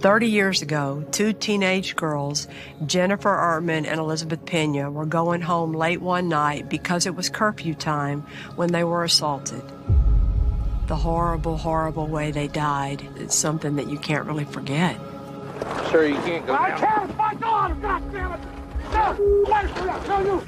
30 years ago, two teenage girls, Jennifer Artman and Elizabeth Pena, were going home late one night because it was curfew time when they were assaulted. The horrible, horrible way they died is something that you can't really forget. Sir, you can't go down. I can't fight on, goddammit! No,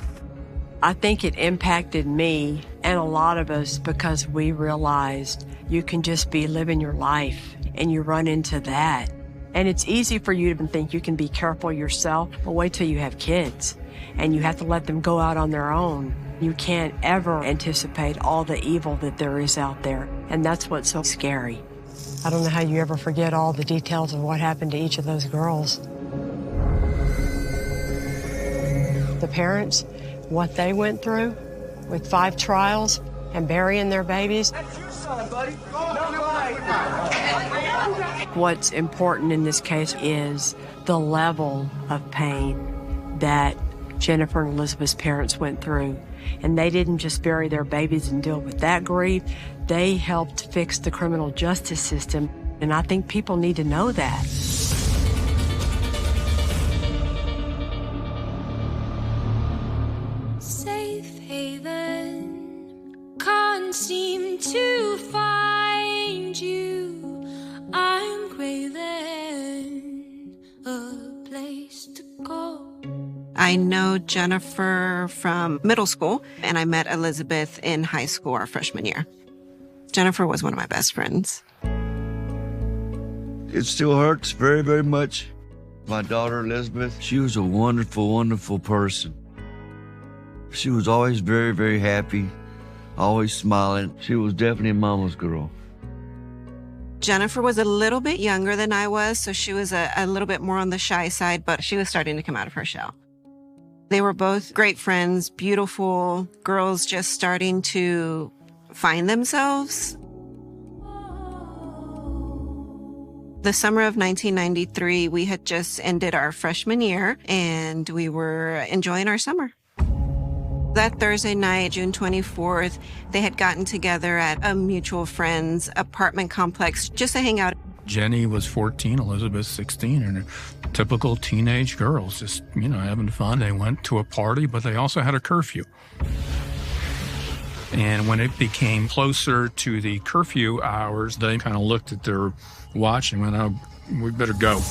I think it impacted me and a lot of us because we realized you can just be living your life and you run into that. And it's easy for you to think you can be careful yourself, but wait till you have kids and you have to let them go out on their own. You can't ever anticipate all the evil that there is out there, and that's what's so scary. I don't know how you ever forget all the details of what happened to each of those girls. The parents, what they went through with 5 trials and burying their babies. That's your son, buddy. No way. What's important in this case is the level of pain that Jennifer and Elizabeth's parents went through. And they didn't just bury their babies and deal with that grief. They helped fix the criminal justice system. And I think people need to know that. Safe haven, can't seem to find you. I'm craving a place to go. I know Jennifer from middle school, and I met Elizabeth in high school our freshman year. Jennifer was one of my best friends. It still hurts very, very much. My daughter, Elizabeth, she was a wonderful, wonderful person. She was always very, very happy, always smiling. She was definitely mama's girl. Jennifer was a little bit younger than I was, so she was a little bit more on the shy side, but she was starting to come out of her shell. They were both great friends, beautiful girls just starting to find themselves. The summer of 1993, we had just ended our freshman year, and we were enjoying our summer. That Thursday night, June 24th, they had gotten together at a mutual friend's apartment complex just to hang out. Jenny was 14, Elizabeth 16, and typical teenage girls just, having fun. They went to a party, but they also had a curfew. And when it became closer to the curfew hours, they kind of looked at their watch and went, oh, we better go.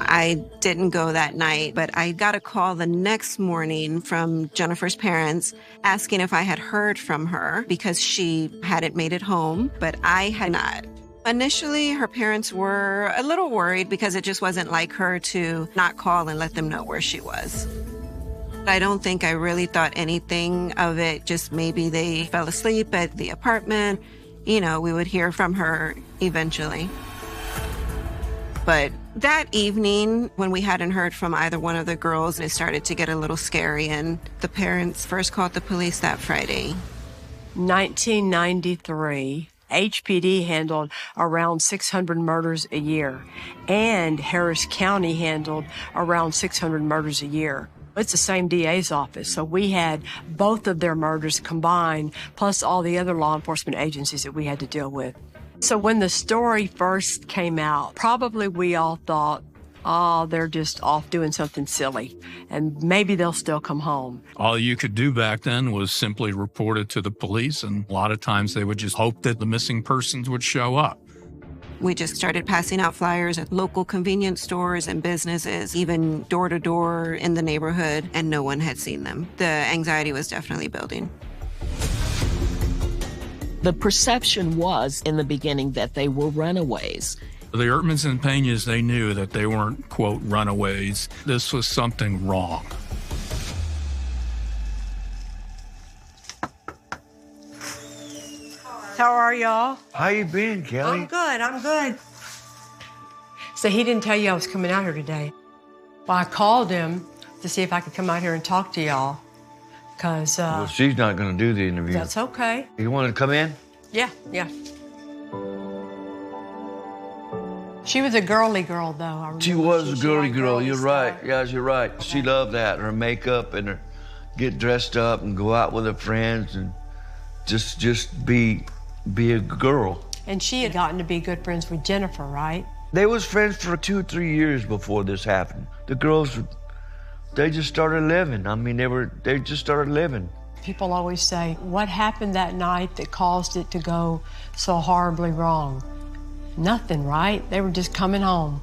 I didn't go that night, but I got a call the next morning from Jennifer's parents asking if I had heard from her because she hadn't made it home, but I had not. Initially, her parents were a little worried because it just wasn't like her to not call and let them know where she was. I don't think I really thought anything of it, just maybe they fell asleep at the apartment. We would hear from her eventually. But that evening, when we hadn't heard from either one of the girls, it started to get a little scary, and the parents first called the police that Friday. 1993, HPD handled around 600 murders a year, and Harris County handled around 600 murders a year. It's the same DA's office, so we had both of their murders combined, plus all the other law enforcement agencies that we had to deal with. So when the story first came out, probably we all thought, oh, they're just off doing something silly, and maybe they'll still come home. All you could do back then was simply report it to the police, and a lot of times they would just hope that the missing persons would show up. We just started passing out flyers at local convenience stores and businesses, even door to door in the neighborhood, and no one had seen them. The anxiety was definitely building. The perception was in the beginning that they were runaways. The Ertmans and Peñas, they knew that they weren't, quote, runaways. This was something wrong. How are y'all? How you been, Kelly? I'm good. So he didn't tell you I was coming out here today. Well, I called him to see if I could come out here and talk to y'all. Because, well, she's not going to do the interview. That's okay. You want to come in? Yeah. She was a girly girl, though. She was a girly girl. You're right. Yes, you're right. She loved that, her makeup and her get dressed up and go out with her friends. And just be a girl. And she had gotten to be good friends with Jennifer, right? They was friends for 2 or 3 years before this happened. The girls, they just started living. I mean, they just started living. People always say, what happened that night that caused it to go so horribly wrong? Nothing, right? They were just coming home.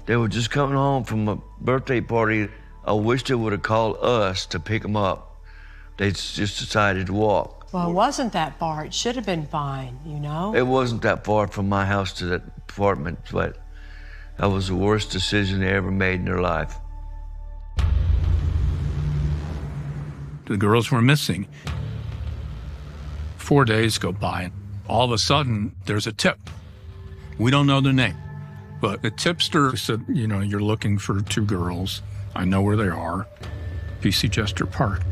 They were just coming home from a birthday party. I wish they would have called us to pick them up. They just decided to walk. Well, it wasn't that far. It should have been fine, you know? It wasn't that far from my house to that apartment, but that was the worst decision they ever made in their life. The girls were missing. 4 days go by, and all of a sudden, there's a tip. We don't know their name, but the tipster said, you're looking for 2 girls. I know where they are. PC Chester Park.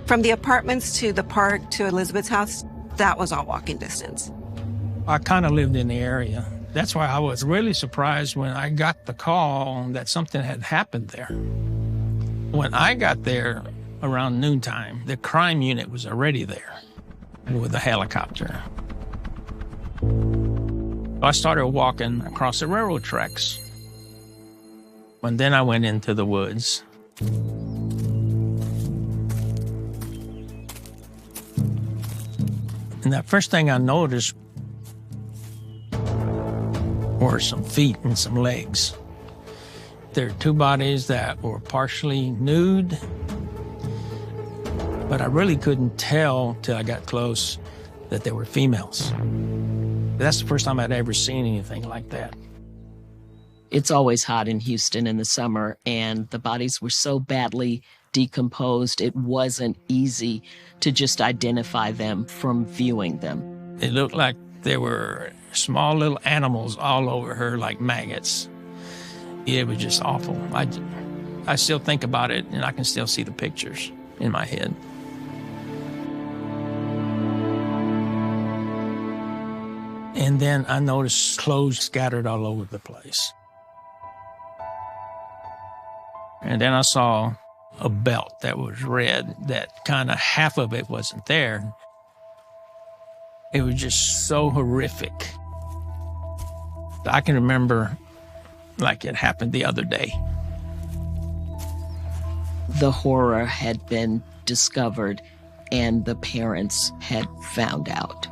From the apartments to the park to Elizabeth's house, that was all walking distance. I kind of lived in the area. That's why I was really surprised when I got the call that something had happened there. When I got there around noontime, the crime unit was already there with a helicopter. I started walking across the railroad tracks. And then I went into the woods. And that first thing I noticed were some feet and some legs. There are 2 bodies that were partially nude, but I really couldn't tell till I got close that they were females. That's the first time I'd ever seen anything like that. It's always hot in Houston in the summer, and the bodies were so badly decomposed, it wasn't easy to just identify them from viewing them. It looked like there were small little animals all over her like maggots. It was just awful. I still think about it, and I can still see the pictures in my head. And then I noticed clothes scattered all over the place. And then I saw a belt that was red, that kind of half of it wasn't there. It was just so horrific. I can remember like it happened the other day. The horror had been discovered, and the parents had found out.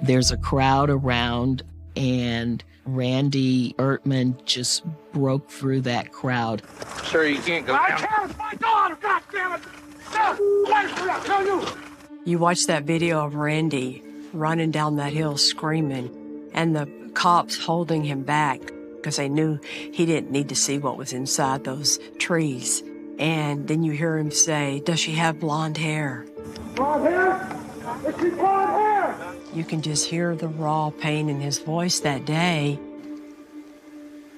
There's a crowd around, and Randy Ertman just broke through that crowd. Sir, you can't go I down. can't! It's my daughter, goddammit! No! Wait for that! No, you! You watch that video of Randy running down that hill screaming, and the cops holding him back because they knew he didn't need to see what was inside those trees. And then you hear him say, "Does she have blonde hair?" Blonde hair? Is she blonde hair? You can just hear the raw pain in his voice that day.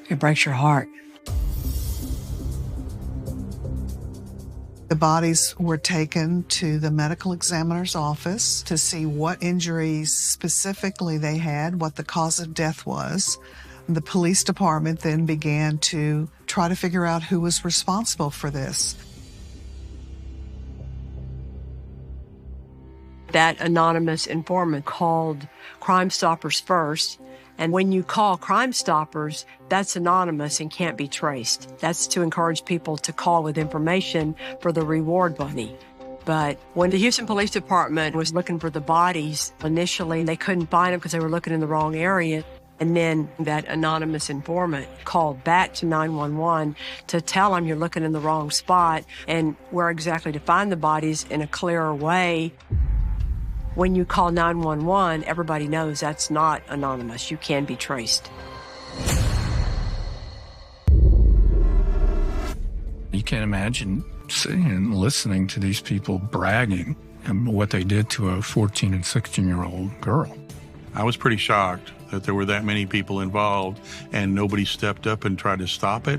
It breaks your heart. The bodies were taken to the medical examiner's office to see what injuries specifically they had, what the cause of death was. The police department then began to try to figure out who was responsible for this. That anonymous informant called Crime Stoppers first. And when you call Crime Stoppers, that's anonymous and can't be traced. That's to encourage people to call with information for the reward money. But when the Houston Police Department was looking for the bodies, initially they couldn't find them because they were looking in the wrong area. And then that anonymous informant called back to 911 to tell them you're looking in the wrong spot and where exactly to find the bodies in a clearer way. When you call 911, everybody knows that's not anonymous. You can be traced. You can't imagine sitting and listening to these people bragging and what they did to a 14 and 16-year-old girl. I was pretty shocked that there were that many people involved and nobody stepped up and tried to stop it.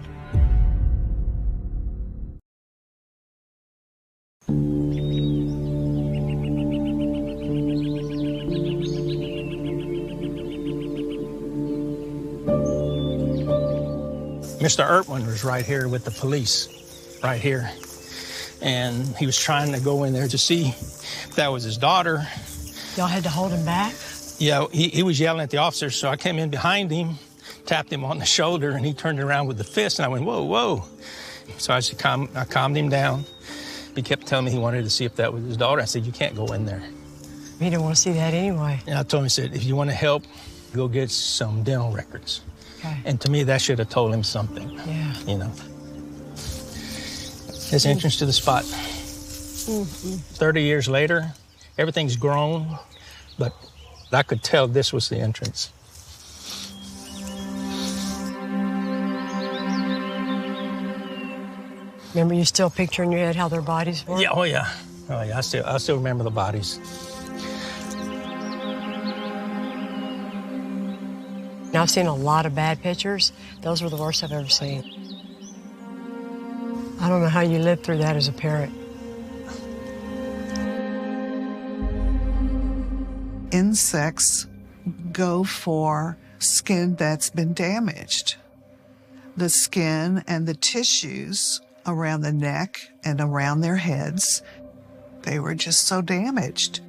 Mr. Ertman was right here with the police, right here. And he was trying to go in there to see if that was his daughter. Y'all had to hold him back? Yeah, he was yelling at the officers, so I came in behind him, tapped him on the shoulder, and he turned around with the fist, and I went, whoa, whoa. So I calmed him down. He kept telling me he wanted to see if that was his daughter. I said, you can't go in there. He didn't want to see that anyway. And I told him, I said, if you want to help, go get some dental records. Okay. And to me, that should have told him something. Yeah. You know. His entrance to the spot. 30 years later, everything's grown, but I could tell this was the entrance. Remember, you still picture in your head how their bodies were? Yeah, oh yeah. Oh yeah, I still remember the bodies. Now, I've seen a lot of bad pictures. Those were the worst I've ever seen. I don't know how you lived through that as a parent. Insects go for skin that's been damaged. The skin and the tissues around the neck and around their heads, they were just so damaged.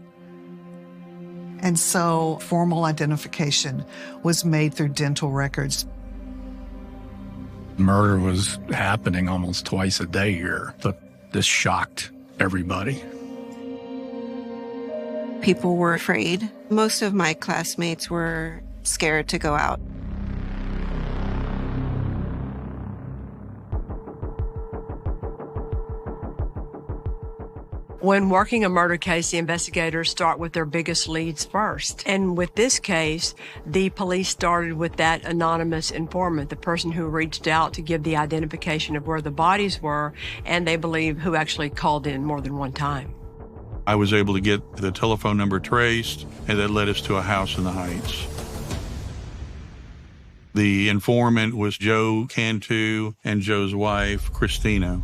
And so formal identification was made through dental records. Murder was happening almost twice a day here, but this shocked everybody. People were afraid. Most of my classmates were scared to go out. When working a murder case, the investigators start with their biggest leads first. And with this case, the police started with that anonymous informant, the person who reached out to give the identification of where the bodies were, and they believe who actually called in more than one time. I was able to get the telephone number traced, and that led us to a house in the Heights. The informant was Joe Cantu and Joe's wife, Christina.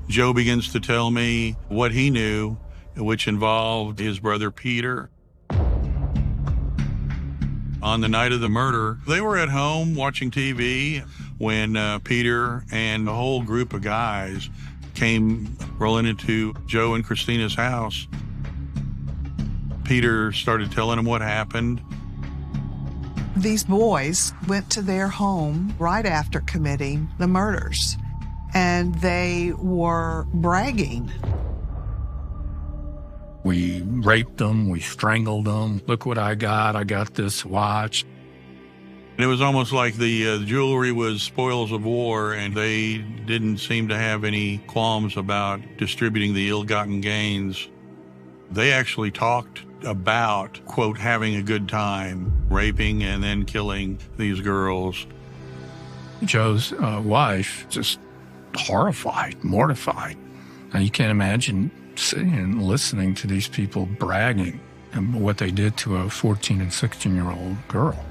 Joe begins to tell me what he knew, which involved his brother Peter. On the night of the murder, they were at home watching TV when Peter and a whole group of guys came rolling into Joe and Christina's house. Peter started telling them what happened. These boys went to their home right after committing the murders, and they were bragging. We raped them, we strangled them. Look what I got this watch. And it was almost like the jewelry was spoils of war, and they didn't seem to have any qualms about distributing the ill-gotten gains. They actually talked about, quote, having a good time, raping and then killing these girls. Joe's wife just horrified, mortified. And you can't imagine sitting and listening to these people bragging and what they did to a 14 and 16-year-old girl.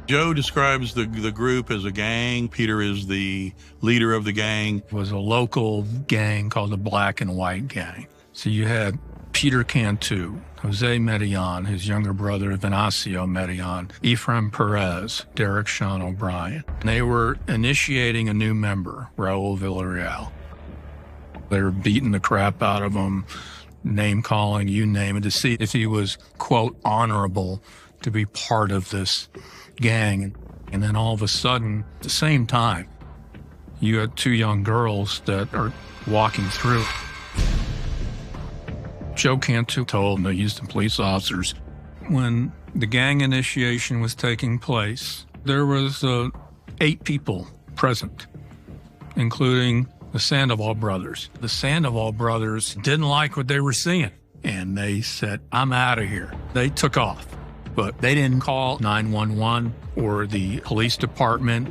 Joe describes the group as a gang. Peter is the leader of the gang. It was a local gang called the Black and White Gang. So you had Peter Cantu, Jose Medellin, his younger brother Venancio Medellin, Ephraim Perez, Derek Sean O'Brien. They were initiating a new member, Raul Villarreal. They were beating the crap out of him, name-calling, you name it, to see if he was, quote, honorable to be part of this gang. And then all of a sudden, at the same time, you had two young girls that are walking through. Joe Cantu told the Houston police officers when the gang initiation was taking place, there was 8 people present, including the Sandoval brothers. The Sandoval brothers didn't like what they were seeing, and they said, I'm out of here. They took off, but they didn't call 911 or the police department.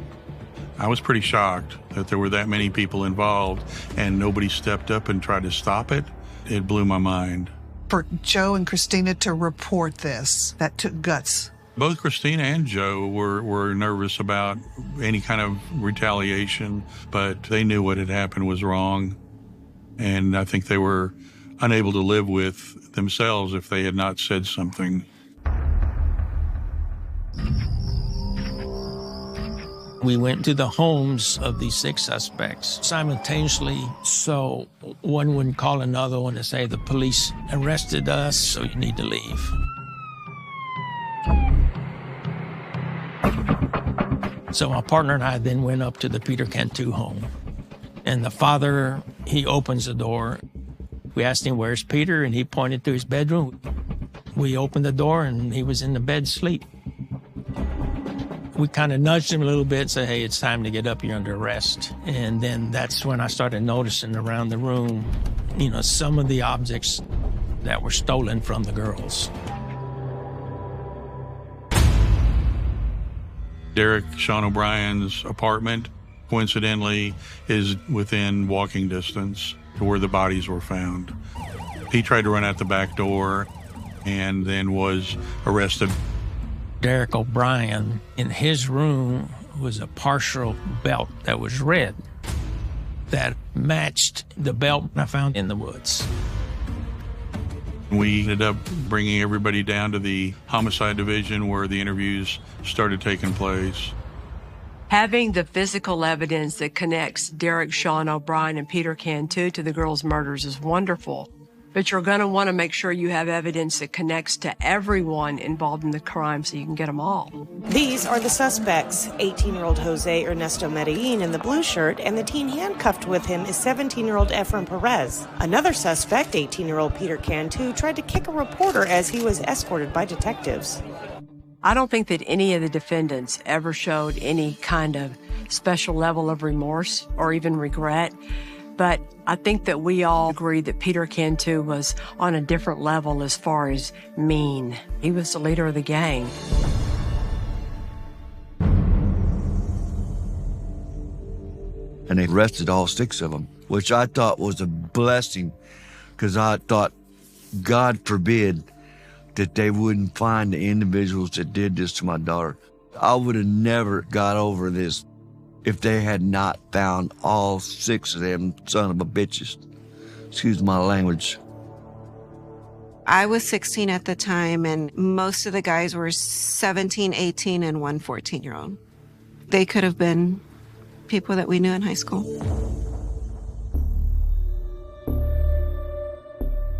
I was pretty shocked that there were that many people involved and nobody stepped up and tried to stop it. It blew my mind. For Joe and Christina to report this, that took guts. Both Christina and Joe were nervous about any kind of retaliation, but they knew what had happened was wrong. And I think they were unable to live with themselves if they had not said something. We went to the homes of these 6 suspects simultaneously, so one wouldn't call another one to say, the police arrested us, so you need to leave. So my partner and I then went up to the Peter Cantu home. And the father, he opens the door. We asked him, where's Peter? And he pointed to his bedroom. We opened the door, and he was in the bed asleep. We kind of nudged him a little bit, said, hey, it's time to get up, you're under arrest. And then that's when I started noticing around the room, some of the objects that were stolen from the girls. Derek Sean O'Brien's apartment, coincidentally, is within walking distance to where the bodies were found. He tried to run out the back door and then was arrested. Derek O'Brien, in his room was a partial belt that was red that matched the belt I found in the woods. We ended up bringing everybody down to the homicide division where the interviews started taking place. Having the physical evidence that connects Derek Sean O'Brien and Peter Cantu to the girls' murders is wonderful. But you're going to want to make sure you have evidence that connects to everyone involved in the crime so you can get them all. These are the suspects. 18-year-old Jose Ernesto Medellin in the blue shirt, and the teen handcuffed with him is 17-year-old Efren Perez. Another suspect, 18-year-old Peter Cantu, tried to kick a reporter as he was escorted by detectives. I don't think that any of the defendants ever showed any kind of special level of remorse or even regret. But I think that we all agree that Peter Cantu was on a different level as far as mean. He was the leader of the gang. And they arrested all 6 of them, which I thought was a blessing, because I thought, God forbid, that they wouldn't find the individuals that did this to my daughter. I would have never got over this if they had not found all 6 of them son of a bitches. Excuse my language. I was 16 at the time, and most of the guys were 17, 18, and one 14-year-old. They could have been people that we knew in high school.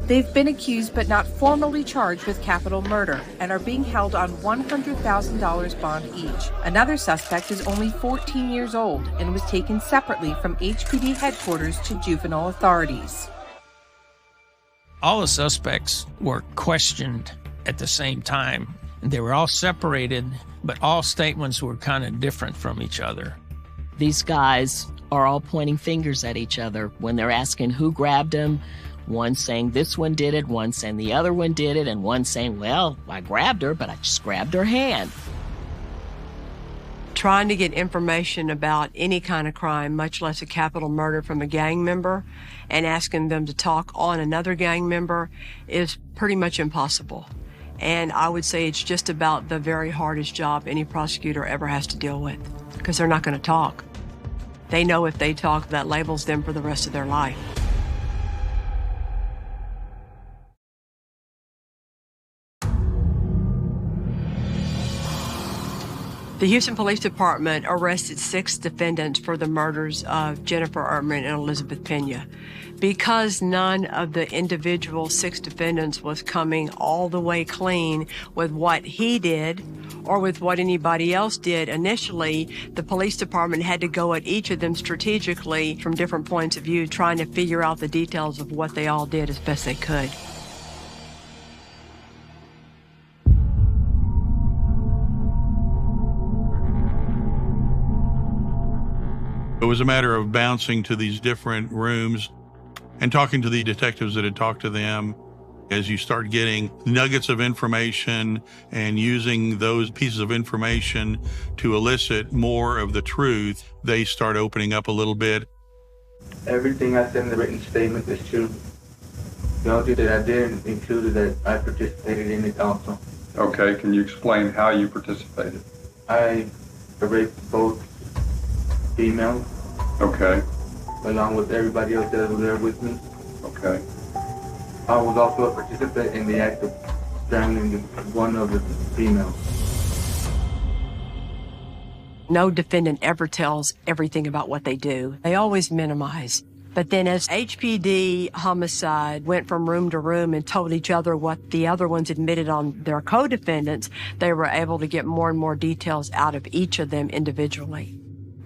They've been accused but not formally charged with capital murder and are being held on $100,000 bond each. Another suspect is only 14 years old and was taken separately from HPD headquarters to juvenile authorities. All the suspects were questioned at the same time. They were all separated, but all statements were kind of different from each other. These guys are all pointing fingers at each other when they're asking who grabbed him. One saying this one did it, one saying the other one did it, and one saying, well, I grabbed her, but I just grabbed her hand. Trying to get information about any kind of crime, much less a capital murder, from a gang member and asking them to talk on another gang member is pretty much impossible. And I would say it's just about the very hardest job any prosecutor ever has to deal with, because they're not going to talk. They know if they talk, that labels them for the rest of their life. The Houston Police Department arrested 6 defendants for the murders of Jennifer Ertman and Elizabeth Pena. Because none of the individual 6 defendants was coming all the way clean with what he did or with what anybody else did initially, the police department had to go at each of them strategically from different points of view, trying to figure out the details of what they all did as best they could. It was a matter of bouncing to these different rooms and talking to the detectives that had talked to them. As you start getting nuggets of information and using those pieces of information to elicit more of the truth, they start opening up a little bit. Everything I said in the written statement is true. The only thing that I did included that I participated in it also. Okay, can you explain how you participated? I raped both females. Okay. Along with everybody else that was there with me. Okay. I was also a participant in the act of strangling one of the females. No defendant ever tells everything about what they do. They always minimize. But then as HPD homicide went from room to room and told each other what the other ones admitted on their co-defendants, they were able to get more and more details out of each of them individually.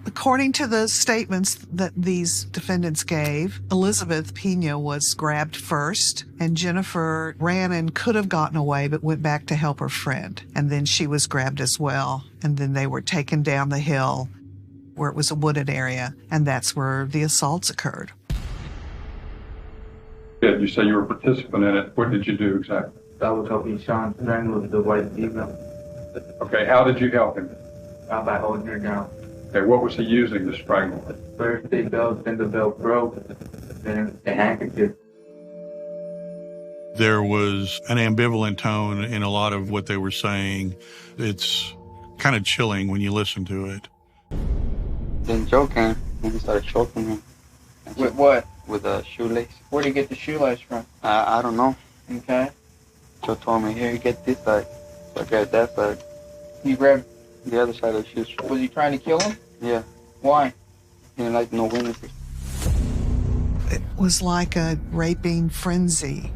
According to the statements that these defendants gave, Elizabeth Pena was grabbed first, and Jennifer ran and could have gotten away but went back to help her friend. And then she was grabbed as well. And then they were taken down the hill where it was a wooded area, and that's where the assaults occurred. You say you were a participant in it. What did you do exactly? I was helping Sean strangle the white female. Okay, how did you help him? By holding her down. Okay, what was he using to strangle her? First they belt, then the belt broke, then a handkerchief. There was an ambivalent tone in a lot of what they were saying. It's kind of chilling when you listen to it. Then Joe came and he started choking him. With what? With a shoelace. Where'd he get the shoelace from? I don't know. Okay. Joe told me, here, you get this side. So I got that side. You grabbed the other side of the shoes. Was he trying to kill him? Yeah. Why? He didn't like no witnesses. It was like a raping frenzy,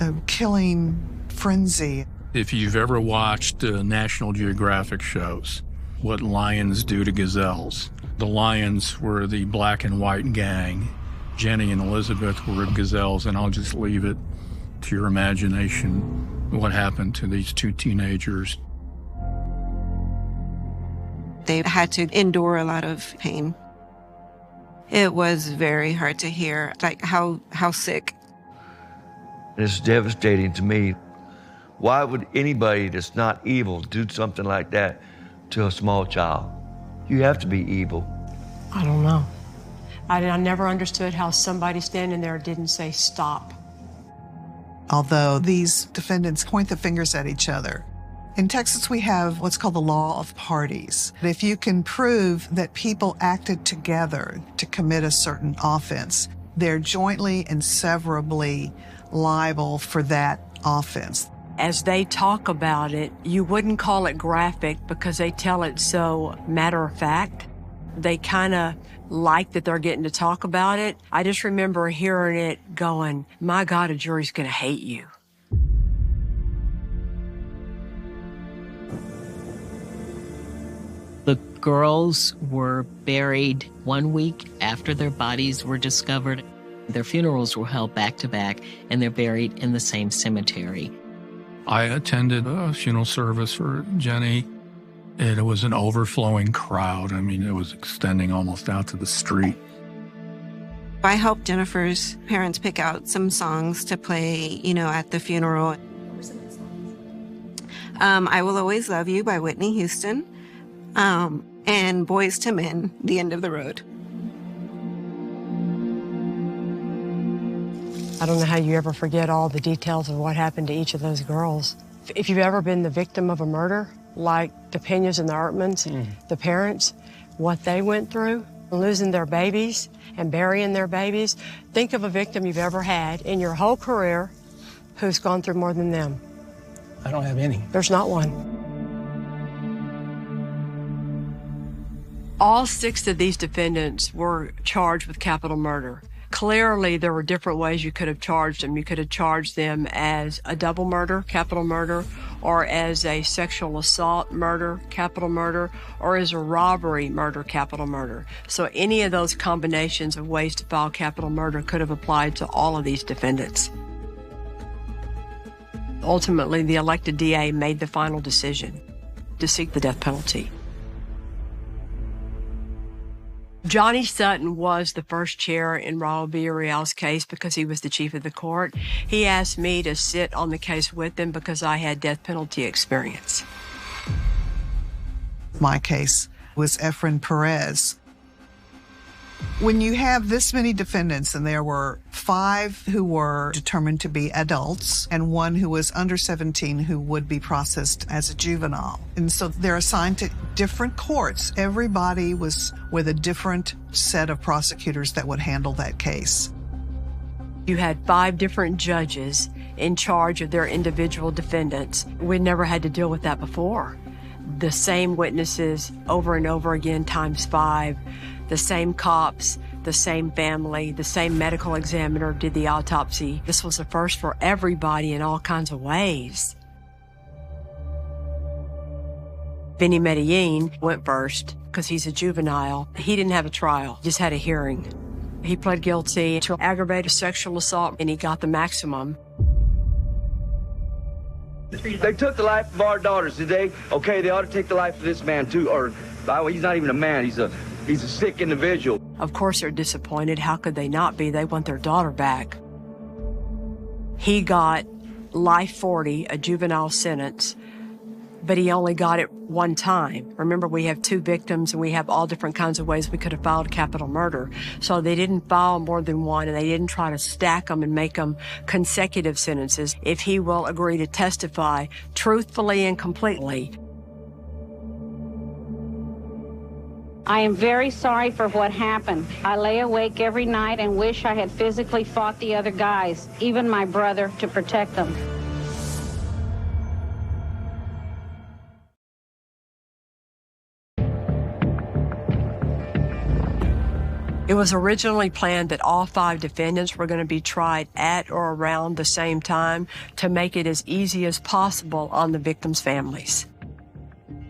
a killing frenzy. If you've ever watched National Geographic shows, what lions do to gazelles. The lions were the black and white gang. Jenny and Elizabeth were gazelles, and I'll just leave it to your imagination what happened to these two teenagers. They had to endure a lot of pain. It was very hard to hear, like how sick. It's devastating to me. Why would anybody that's not evil do something like that to a small child? You have to be evil. I don't know. I never understood how somebody standing there didn't say stop. Although these defendants point the fingers at each other. In Texas, we have what's called the law of parties. If you can prove that people acted together to commit a certain offense, they're jointly and severably liable for that offense. As they talk about it, you wouldn't call it graphic because they tell it so matter of fact. They kind of like that they're getting to talk about it. I just remember hearing it going, my God, a jury's going to hate you. The girls were buried 1 week after their bodies were discovered. Their funerals were held back to back, and they're buried in the same cemetery. I attended a funeral service for Jenny. It was an overflowing crowd. I mean, it was extending almost out to the street. I helped Jennifer's parents pick out some songs to play, at the funeral. I Will Always Love You by Whitney Houston, and Boys to Men, The End of the Road. I don't know how you ever forget all the details of what happened to each of those girls. If you've ever been the victim of a murder, like the Penas and the Ertmans, the parents, what they went through, losing their babies and burying their babies, think of a victim you've ever had in your whole career who's gone through more than them. I don't have any. There's not one. All 6 of these defendants were charged with capital murder. Clearly, there were different ways you could have charged them. You could have charged them as a double murder, capital murder, or as a sexual assault murder, capital murder, or as a robbery murder, capital murder. So any of those combinations of ways to file capital murder could have applied to all of these defendants. Ultimately, the elected DA made the final decision to seek the death penalty. Johnny Sutton was the first chair in Raul Villarreal's case because he was the chief of the court. He asked me to sit on the case with him because I had death penalty experience. My case was Efren Perez. When you have this many defendants, and there were 5 who were determined to be adults and 1 who was under 17 who would be processed as a juvenile. And so they're assigned to different courts. Everybody was with a different set of prosecutors that would handle that case. You had 5 different judges in charge of their individual defendants. We'd never had to deal with that before. The same witnesses over and over again times 5, the same cops, the same family, the same medical examiner did the autopsy. This was a first for everybody in all kinds of ways. Vinny Medellin went first because he's a juvenile. He didn't have a trial, just had a hearing. He pled guilty to aggravated sexual assault, and he got the maximum. They took the life of our daughters today. Okay, they ought to take the life of this man too. Or, by the way, he's not even a man. He's a sick individual. Of course they're disappointed. How could they not be? They want their daughter back. He got life 40, a juvenile sentence, but he only got it one time. Remember, we have 2 victims and we have all different kinds of ways we could have filed capital murder. So they didn't file more than one, and they didn't try to stack them and make them consecutive sentences. If he will agree to testify truthfully and completely. I am very sorry for what happened. I lay awake every night and wish I had physically fought the other guys, even my brother, to protect them. It was originally planned that all 5 defendants were going to be tried at or around the same time to make it as easy as possible on the victims' families.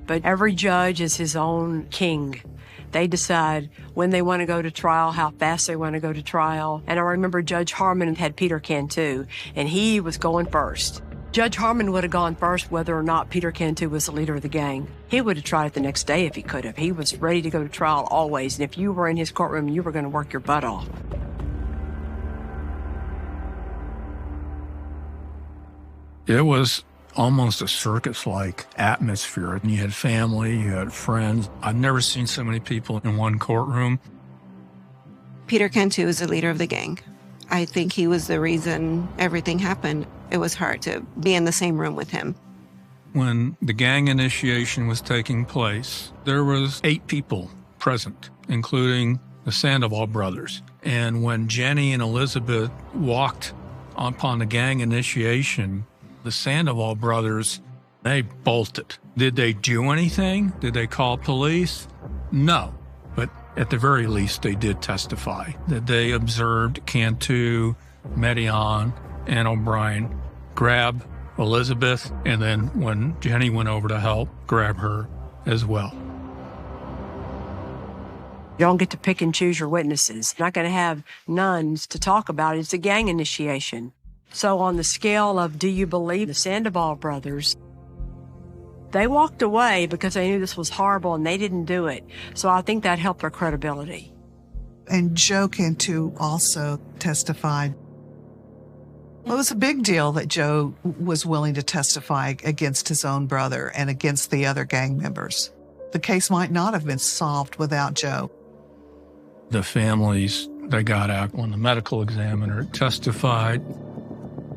But every judge is his own king. They decide when they want to go to trial, how fast they want to go to trial. And I remember Judge Harmon had Peter Cantu, and he was going first. Judge Harmon would have gone first whether or not Peter Cantu was the leader of the gang. He would have tried it the next day if he could have. He was ready to go to trial always, and if you were in his courtroom, you were going to work your butt off. It was almost a circus-like atmosphere. And you had family, you had friends. I've never seen so many people in one courtroom. Peter Cantu is the leader of the gang. I think he was the reason everything happened. It was hard to be in the same room with him. When the gang initiation was taking place, there was 8 people present, including the Sandoval brothers. And when Jenny and Elizabeth walked upon the gang initiation, the Sandoval brothers, they bolted. Did they do anything? Did they call police? No. But at the very least, they did testify that they observed Cantu, Medellin, and O'Brien grab Elizabeth, and then when Jenny went over to help, grab her as well. You don't get to pick and choose your witnesses. You're not going to have nuns to talk about it. It's a gang initiation. So on the scale of do you believe the Sandoval brothers, they walked away because they knew this was horrible and they didn't do it. So I think that helped their credibility. And Joe Cantu also testified. Well, it was a big deal that Joe was willing to testify against his own brother and against the other gang members. The case might not have been solved without Joe. The families, they got out when the medical examiner testified.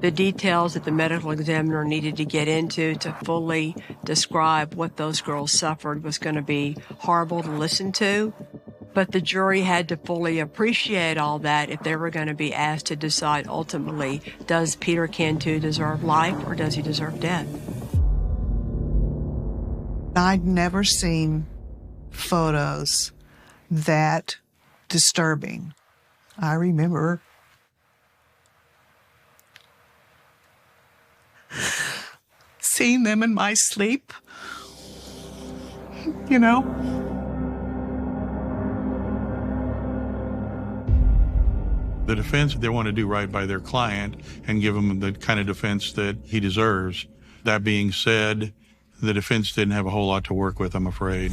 The details that the medical examiner needed to get into to fully describe what those girls suffered was going to be horrible to listen to. But the jury had to fully appreciate all that if they were going to be asked to decide ultimately, does Peter Cantu deserve life or does he deserve death? I'd never seen photos that disturbing. I remember seeing them in my sleep, you know. The defense, they want to do right by their client and give him the kind of defense that he deserves. That being said, the defense didn't have a whole lot to work with, I'm afraid.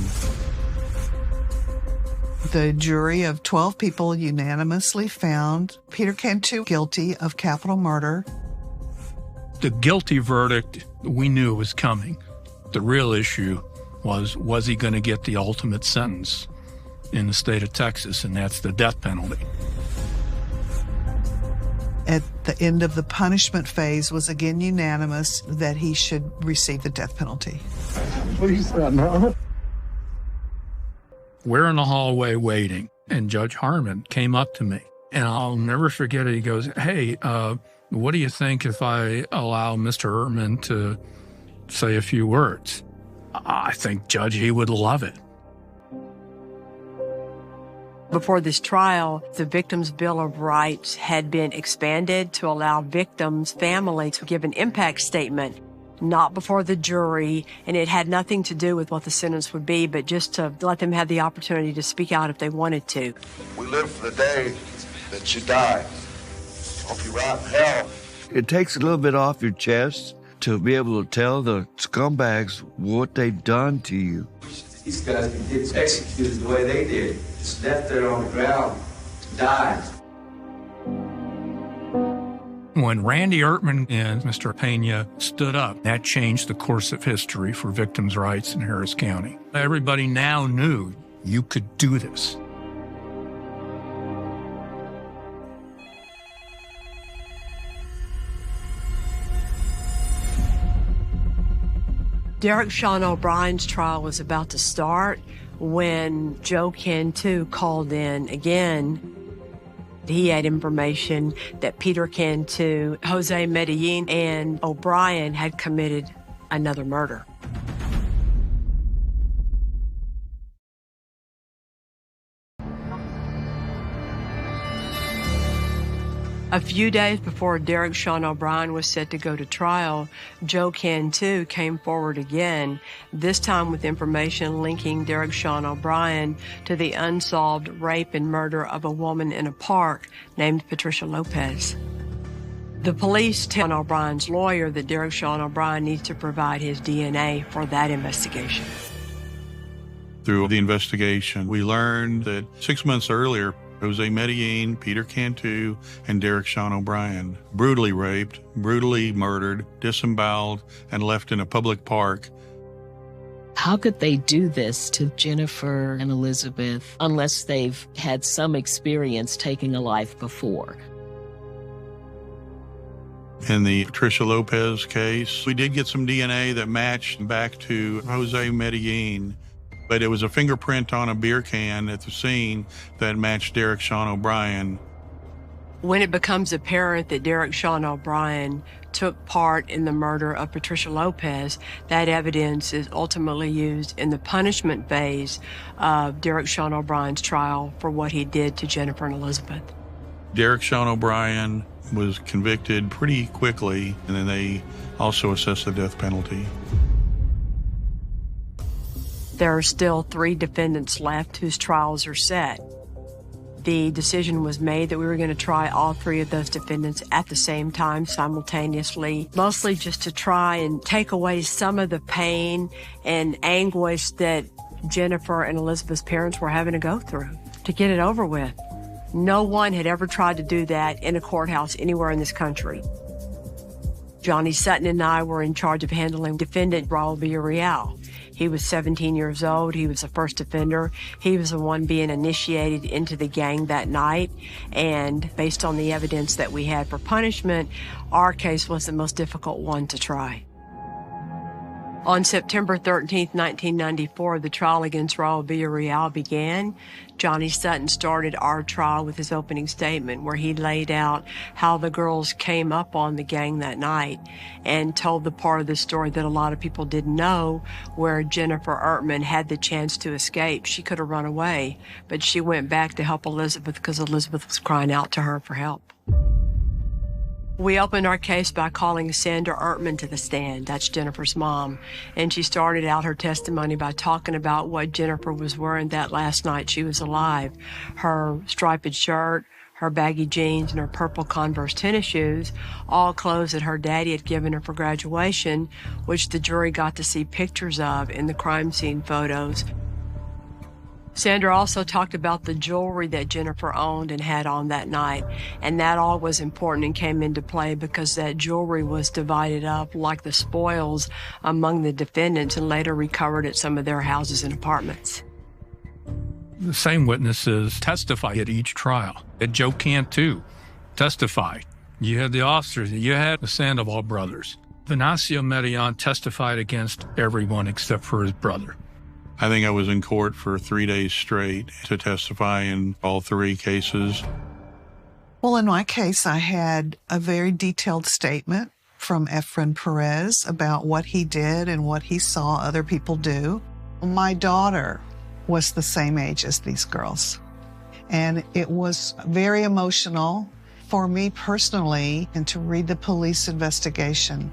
The jury of 12 people unanimously found Peter Cantu guilty of capital murder. The guilty verdict, we knew was coming. The real issue was he going to get the ultimate sentence in the state of Texas, and that's the death penalty. At the end of the punishment phase was again unanimous that he should receive the death penalty. Please, no. We're in the hallway waiting, and Judge Harmon came up to me, and I'll never forget it. He goes, hey, what do you think if I allow Mr. Ehrman to say a few words? I think, Judge, he would love it. Before this trial, the Victims' Bill of Rights had been expanded to allow victims' family to give an impact statement, not before the jury, and it had nothing to do with what the sentence would be, but just to let them have the opportunity to speak out if they wanted to. We live for the day that you die. Hope you rot in hell. It takes a little bit off your chest to be able to tell the scumbags what they've done to you. These guys can get executed the way they did. Just left there on the ground, died. When Randy Ertman and Mr. Pena stood up, that changed the course of history for victims' rights in Harris County. Everybody now knew you could do this. Derek Sean O'Brien's trial was about to start when Joe Cantu called in again. He had information that Peter Cantu, Jose Medellin, and O'Brien had committed another murder. A few days before Derek Sean O'Brien was set to go to trial, Joe Cantu came forward again, this time with information linking Derek Sean O'Brien to the unsolved rape and murder of a woman in a park named Patricia Lopez. The police tell O'Brien's lawyer that Derek Sean O'Brien needs to provide his DNA for that investigation. Through the investigation, we learned that 6 months earlier, Jose Medellin, Peter Cantu, and Derek Sean O'Brien brutally raped, brutally murdered, disemboweled, and left in a public park. How could they do this to Jennifer and Elizabeth unless they've had some experience taking a life before? In the Patricia Lopez case, we did get some DNA that matched back to Jose Medellin, but it was a fingerprint on a beer can at the scene that matched Derek Sean O'Brien. When it becomes apparent that Derek Sean O'Brien took part in the murder of Patricia Lopez, that evidence is ultimately used in the punishment phase of Derek Sean O'Brien's trial for what he did to Jennifer and Elizabeth. Derek Sean O'Brien was convicted pretty quickly, and then they also assessed the death penalty. There are still 3 defendants left whose trials are set. The decision was made that we were going to try all 3 of those defendants at the same time, simultaneously, mostly just to try and take away some of the pain and anguish that Jennifer and Elizabeth's parents were having to go through, to get it over with. No one had ever tried to do that in a courthouse anywhere in this country. Johnny Sutton and I were in charge of handling defendant Raul Villarreal. He was 17 years old. He was the first offender. He was the one being initiated into the gang that night. And based on the evidence that we had for punishment, our case was the most difficult one to try. On September 13, 1994, the trial against Raul Villarreal began. Johnny Sutton started our trial with his opening statement where he laid out how the girls came up on the gang that night and told the part of the story that a lot of people didn't know, where Jennifer Ertman had the chance to escape. She could have run away, but she went back to help Elizabeth because Elizabeth was crying out to her for help. We opened our case by calling Sandra Ertman to the stand. That's Jennifer's mom. And she started out her testimony by talking about what Jennifer was wearing that last night she was alive. Her striped shirt, her baggy jeans, and her purple Converse tennis shoes, all clothes that her daddy had given her for graduation, which the jury got to see pictures of in the crime scene photos. Sandra also talked about the jewelry that Jennifer owned and had on that night, and that all was important and came into play because that jewelry was divided up like the spoils among the defendants and later recovered at some of their houses and apartments. The same witnesses testify at each trial. At Joe Cantu testified. You had the officers, you had the Sandoval brothers. Venancio Medellin testified against everyone except for his brother. I think I was in court for 3 days straight to testify in all 3 cases. Well, in my case, I had a very detailed statement from Efren Perez about what he did and what he saw other people do. My daughter was the same age as these girls, and it was very emotional for me personally and to read the police investigation.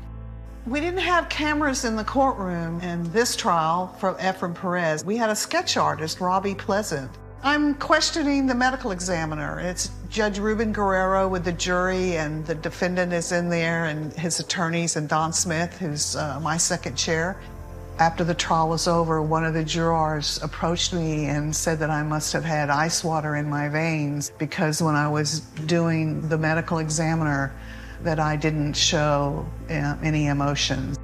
We didn't have cameras in the courtroom in this trial for Efren Perez. We had a sketch artist, Robbie Pleasant. I'm questioning the medical examiner. It's Judge Ruben Guerrero with the jury, and the defendant is in there, and his attorneys, and Don Smith, who's my second chair. After the trial was over, one of the jurors approached me and said that I must have had ice water in my veins because when I was doing the medical examiner, that I didn't show any emotion.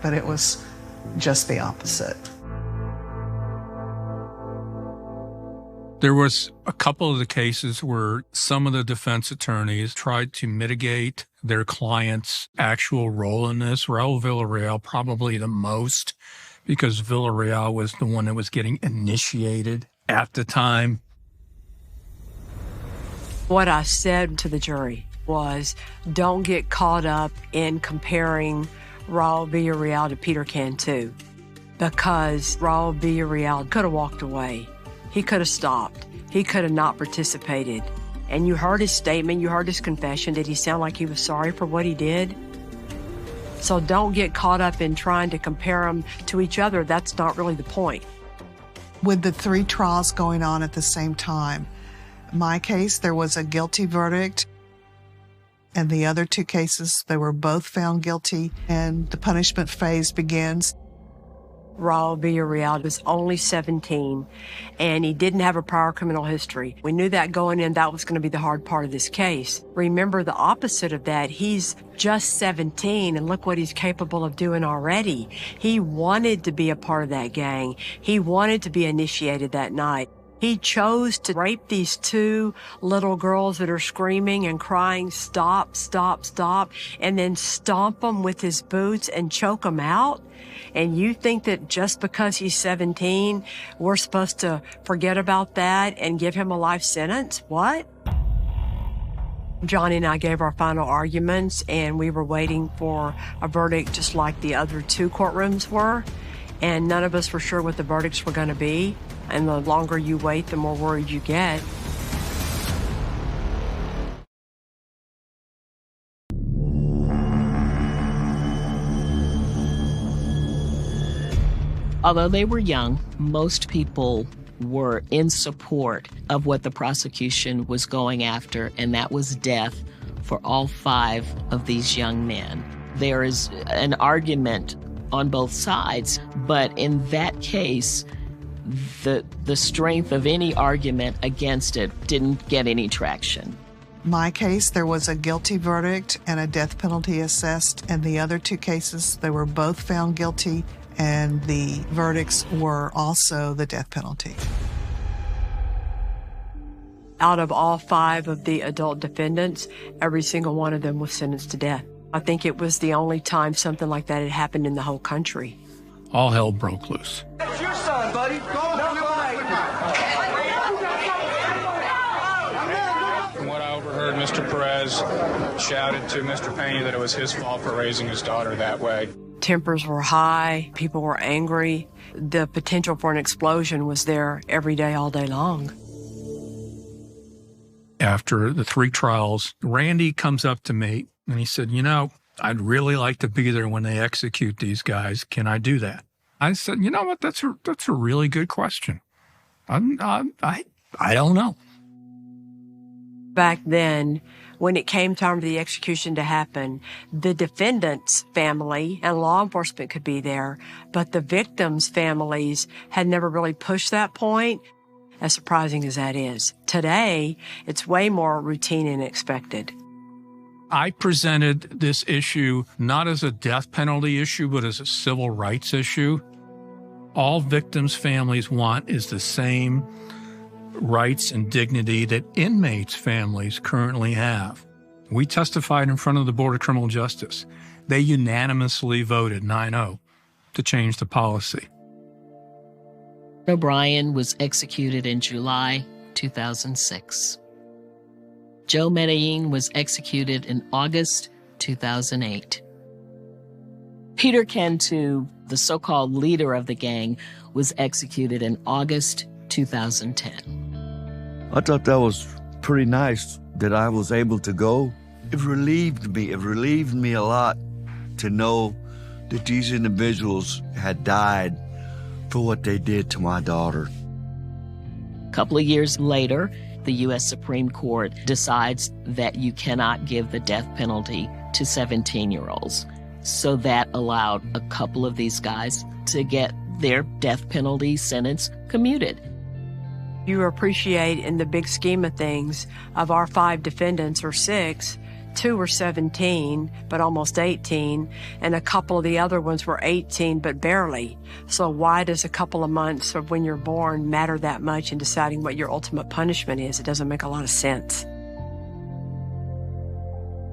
But it was just the opposite. There was a couple of the cases where some of the defense attorneys tried to mitigate their client's actual role in this. Raul Villarreal probably the most, because Villarreal was the one that was getting initiated at the time. What I said to the jury was, don't get caught up in comparing Raul Villarreal to Peter Cantu, because Raul Villarreal could have walked away. He could have stopped. He could have not participated. And you heard his statement, you heard his confession. Did he sound like he was sorry for what he did? So don't get caught up in trying to compare them to each other. That's not really the point. With the 3 trials going on at the same time, my case, there was a guilty verdict. And the other 2 cases, they were both found guilty, and the punishment phase begins. Raul Villarreal was only 17, and he didn't have a prior criminal history. We knew that going in, that was going to be the hard part of this case. Remember the opposite of that. He's just 17, and look what he's capable of doing already. He wanted to be a part of that gang. He wanted to be initiated that night. He chose to rape these 2 little girls that are screaming and crying, stop, stop, stop, and then stomp them with his boots and choke them out. And you think that just because he's 17, we're supposed to forget about that and give him a life sentence? What? Johnny and I gave our final arguments, and we were waiting for a verdict just like the other 2 courtrooms were. And none of us were sure what the verdicts were going to be. And the longer you wait, the more worried you get. Although they were young, most people were in support of what the prosecution was going after, and that was death for all 5 of these young men. There is an argument on both sides, but in that case, the strength of any argument against it didn't get any traction. My case, there was a guilty verdict and a death penalty assessed, and the other 2 cases, they were both found guilty, and the verdicts were also the death penalty. Out of all 5 of the adult defendants, every single one of them was sentenced to death. I think it was the only time something like that had happened in the whole country. All hell broke loose. That's your son, buddy. From what I overheard, Mr. Perez shouted to Mr. Pena that it was his fault for raising his daughter that way. Tempers were high. People were angry. The potential for an explosion was there every day, all day long. After the 3 trials, Randy comes up to me and he said, you know, I'd really like to be there when they execute these guys. Can I do that? I said, you know what? That's a really good question. I don't know. Back then, when it came time for the execution to happen, the defendant's family and law enforcement could be there, but the victims' families had never really pushed that point, as surprising as that is. Today, it's way more routine and expected. I presented this issue not as a death penalty issue, but as a civil rights issue. All victims' families want is the same rights and dignity that inmates' families currently have. We testified in front of the Board of Criminal Justice. They unanimously voted 9-0 to change the policy. O'Brien was executed in July 2006. Joe Medellin was executed in August 2008. Peter Cantu, the so-called leader of the gang, was executed in August 2010. I thought that was pretty nice that I was able to go. It relieved me. It relieved me a lot to know that these individuals had died for what they did to my daughter. A couple of years later, the U.S. Supreme Court decides that you cannot give the death penalty to 17-year-olds. So that allowed a couple of these guys to get their death penalty sentence commuted. You appreciate in the big scheme of things, of our 5 defendants or 6, 2 were 17, but almost 18, and a couple of the other ones were 18, but barely. So why does a couple of months of when you're born matter that much in deciding what your ultimate punishment is? It doesn't make a lot of sense.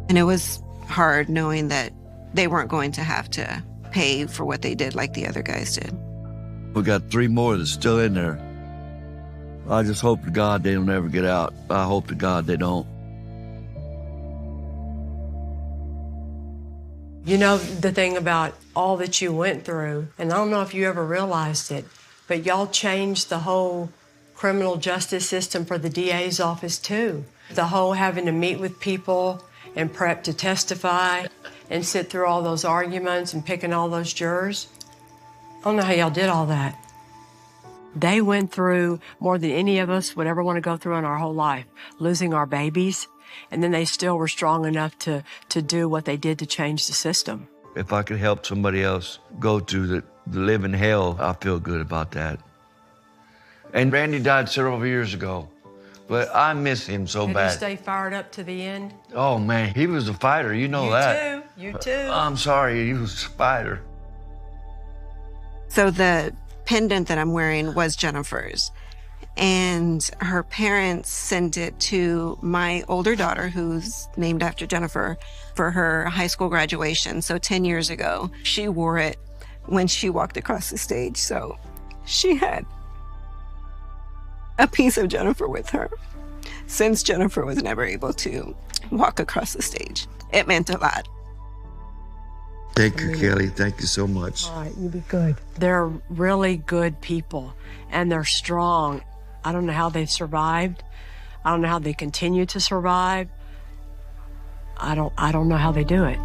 And it was hard knowing that they weren't going to have to pay for what they did like the other guys did. We got 3 more that's still in there. I just hope to God they don't ever get out. I hope to God they don't. You know, the thing about all that you went through, and I don't know if you ever realized it, but y'all changed the whole criminal justice system for the DA's office too. The whole having to meet with people and prep to testify and sit through all those arguments and picking all those jurors. I don't know how y'all did all that. They went through more than any of us would ever want to go through in our whole life, losing our babies, and then they still were strong enough to do what they did to change the system. If I could help somebody else go through the living hell, I feel good about that. And Randy died several years ago, but I miss him so bad. Did he stay fired up to the end? Oh, man, he was a fighter. You know that. You too. I'm sorry, he was a fighter. So the pendant that I'm wearing was Jennifer's. And her parents sent it to my older daughter, who's named after Jennifer, for her high school graduation. So 10 years ago, she wore it when she walked across the stage. So she had a piece of Jennifer with her since Jennifer was never able to walk across the stage. It meant a lot. Thank you, Kelly. Thank you so much. All right, you be good. They're really good people, and they're strong. I don't know how they've survived. I don't know how they continue to survive. I don't know how they do it.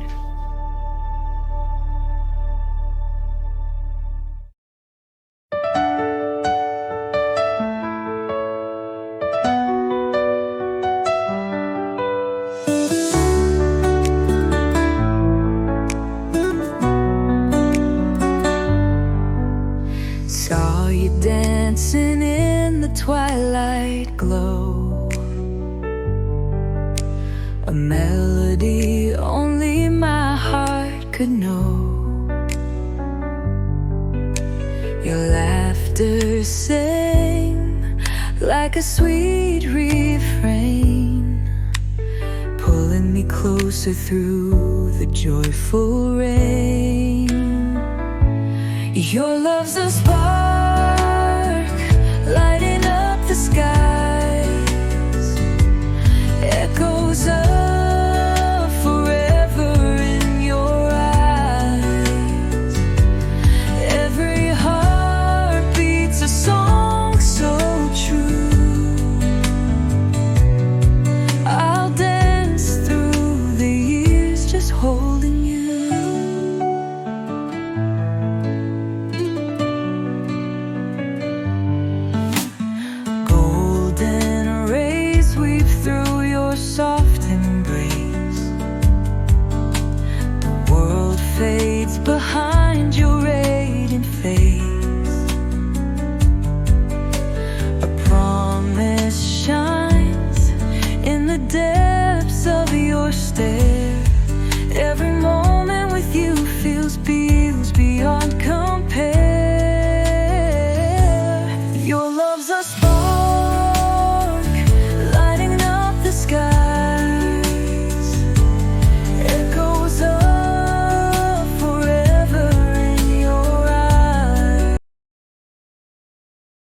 Saw you dancing in the twilight glow, a melody only my heart could know. Your laughter sang like a sweet refrain, pulling me closer through the joyful rain. Your love's a spark, lighting up the skies, echoes of forever in your eyes. Every heart beats a song so true. I'll dance through the years just holding you. Soft embrace, the world fades behind your radiant face. A promise shines in the depths of your stare. Every moment with you feels beyond compare.